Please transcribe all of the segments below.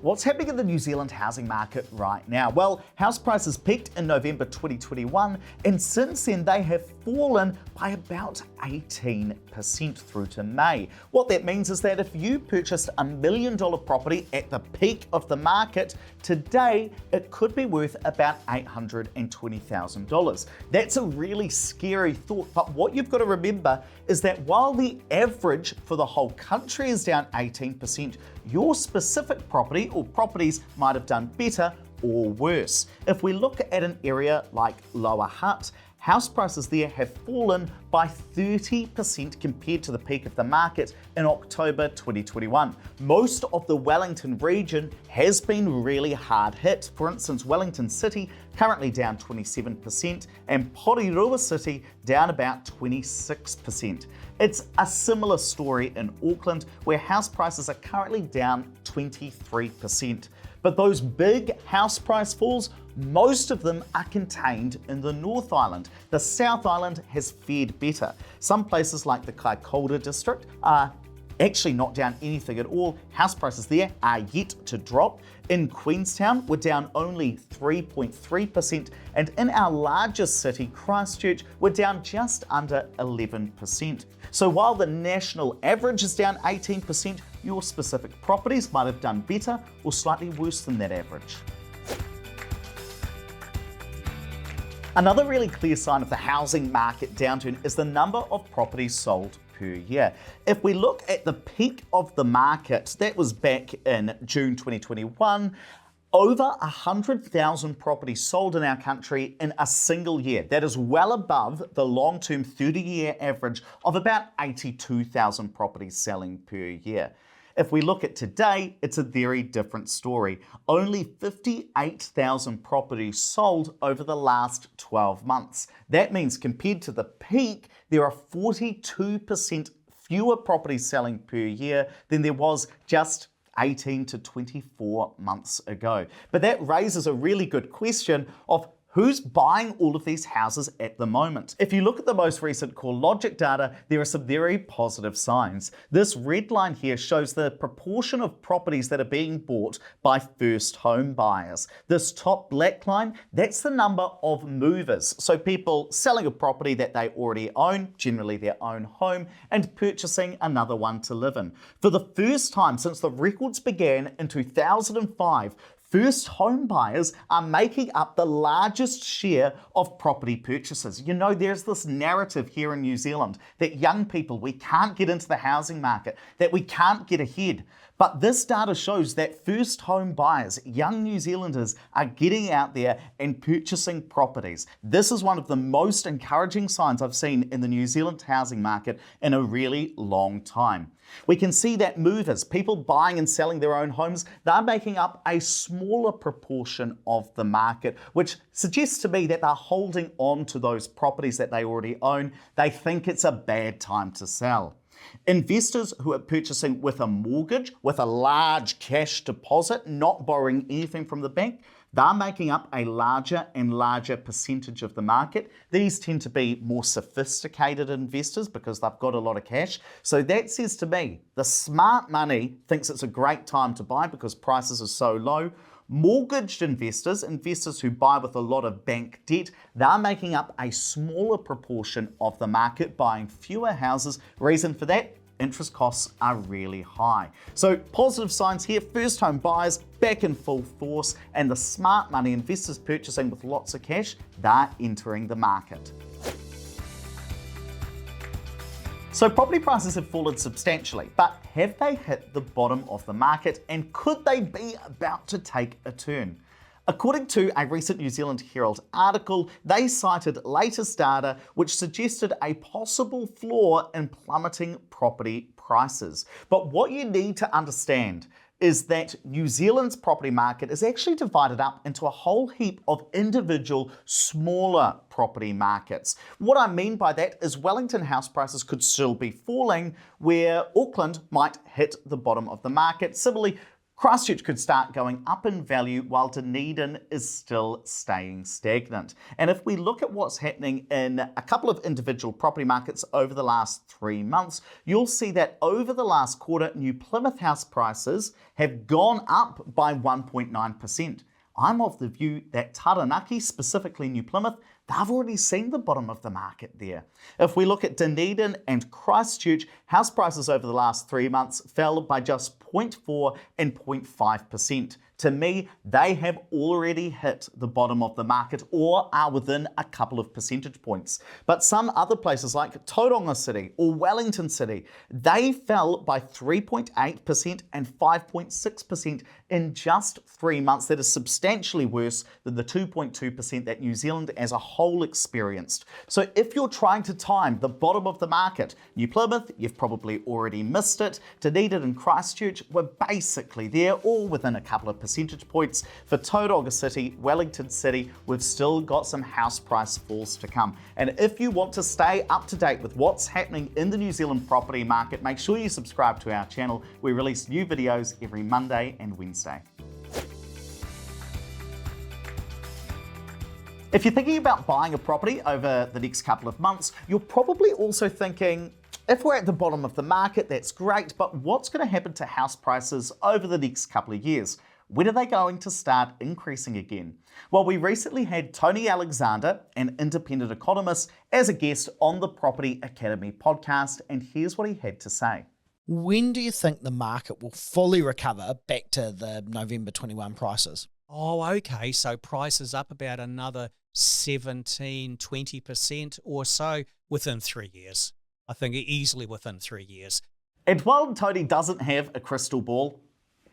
What's happening in the New Zealand housing market right now? Well, house prices peaked in November 2021, and since then they have fallen by about 18% through to May. What that means is that if you purchased $1 million property at the peak of the market, today it could be worth about $820,000. That's a really scary thought, but what you've got to remember is that while the average for the whole country is down 18%, your specific property or properties might have done better or worse. If we look at an area like Lower Hutt, house prices there have fallen by 30% compared to the peak of the market in October 2021. Most of the Wellington region has been really hard hit. For instance, Wellington City currently down 27% and Porirua City down about 26%. It's a similar story in Auckland, where house prices are currently down 23%. But those big house price falls, most of them are contained in the North Island. The South Island has fared better. Some places like the Kaikoura district are actually not down anything at all. House prices there are yet to drop. In Queenstown, we're down only 3.3%, and in our largest city, Christchurch, we're down just under 11%. So while the national average is down 18%, your specific properties might have done better or slightly worse than that average. Another really clear sign of the housing market downturn is the number of properties sold per year. If we look at the peak of the market, that was back in June 2021, over 100,000 properties sold in our country in a single year. That is well above the long-term 30-year average of about 82,000 properties selling per year. If we look at today, it's a very different story. Only 58,000 properties sold over the last 12 months. That means compared to the peak, there are 42% fewer properties selling per year than there was just 18 to 24 months ago. But that raises a really good question of who's buying all of these houses at the moment? If you look at the most recent CoreLogic data, there are some very positive signs. This red line here shows the proportion of properties that are being bought by first home buyers. This top black line, that's the number of movers. So people selling a property that they already own, generally their own home, and purchasing another one to live in. For the first time since the records began in 2005, first home buyers are making up the largest share of property purchases. You know, there's this narrative here in New Zealand that young people, we can't get into the housing market, that we can't get ahead. But this data shows that first home buyers, young New Zealanders, are getting out there and purchasing properties. This is one of the most encouraging signs I've seen in the New Zealand housing market in a really long time. We can see that movers, people buying and selling their own homes, they're making up a smaller proportion of the market, which suggests to me that they're holding on to those properties that they already own. They think it's a bad time to sell. Investors who are purchasing with a mortgage, with a large cash deposit, not borrowing anything from the bank, they're making up a larger and larger percentage of the market. These tend to be more sophisticated investors because they've got a lot of cash. So that says to me, the smart money thinks it's a great time to buy because prices are so low. Mortgaged investors, investors who buy with a lot of bank debt, they're making up a smaller proportion of the market, buying fewer houses. Reason for that? Interest costs are really high. So positive signs here, first home buyers back in full force, and the smart money investors purchasing with lots of cash, they're entering the market. So property prices have fallen substantially, but have they hit the bottom of the market, and could they be about to take a turn? According to a recent New Zealand Herald article, they cited latest data which suggested a possible flaw in plummeting property prices. But what you need to understand is that New Zealand's property market is actually divided up into a whole heap of individual smaller property markets. What I mean by that is Wellington house prices could still be falling, where Auckland might hit the bottom of the market. Similarly, Christchurch could start going up in value while Dunedin is still staying stagnant. And if we look at what's happening in a couple of individual property markets over the last 3 months, you'll see that over the last quarter, New Plymouth house prices have gone up by 1.9%. I'm of the view that Taranaki, specifically New Plymouth, they've already seen the bottom of the market there. If we look at Dunedin and Christchurch, house prices over the last 3 months fell by just 0.4 and 0.5%. To me, they have already hit the bottom of the market or are within a couple of percentage points. But some other places like Tauranga City or Wellington City, they fell by 3.8% and 5.6% in just 3 months. That is substantially worse than the 2.2% that New Zealand as a whole experienced. So if you're trying to time the bottom of the market, New Plymouth, you've probably already missed it. Dunedin and Christchurch were basically there, all within a couple of percentage points. For Tauranga City, Wellington City, we've still got some house price falls to come. And if you want to stay up to date with what's happening in the New Zealand property market, make sure you subscribe to our channel. We release new videos every Monday and Wednesday. If you're thinking about buying a property over the next couple of months, you're probably also thinking, if we're at the bottom of the market, that's great, but what's going to happen to house prices over the next couple of years? When are they going to start increasing again? Well, we recently had Tony Alexander, an independent economist, as a guest on the Property Academy podcast, and here's what he had to say. When do you think the market will fully recover back to the November 21 prices? Oh, okay. So prices up about another 17-20% or so within 3 years. I think easily within 3 years. And while Tony doesn't have a crystal ball,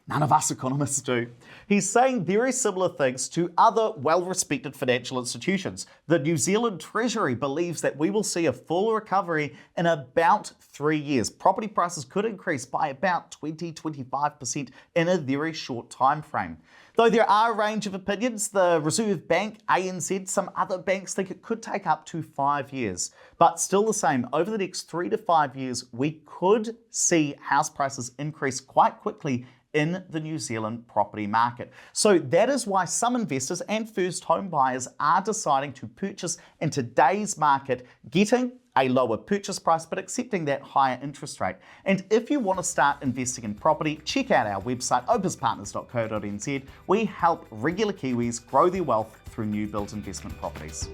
none of us economists do, he's saying very similar things to other well-respected financial institutions. The New Zealand Treasury believes that we will see a full recovery in about 3 years. Property prices could increase by about 20-25% in a very short time frame. Though there are a range of opinions, the Reserve Bank, ANZ, some other banks think it could take up to 5 years. But still the same, over the next 3 to 5 years, we could see house prices increase quite quickly in the New Zealand property market. So that is why some investors and first home buyers are deciding to purchase in today's market, getting a lower purchase price but accepting that higher interest rate. And if you want to start investing in property, check out our website opuspartners.co.nz. We help regular Kiwis grow their wealth through new build investment properties.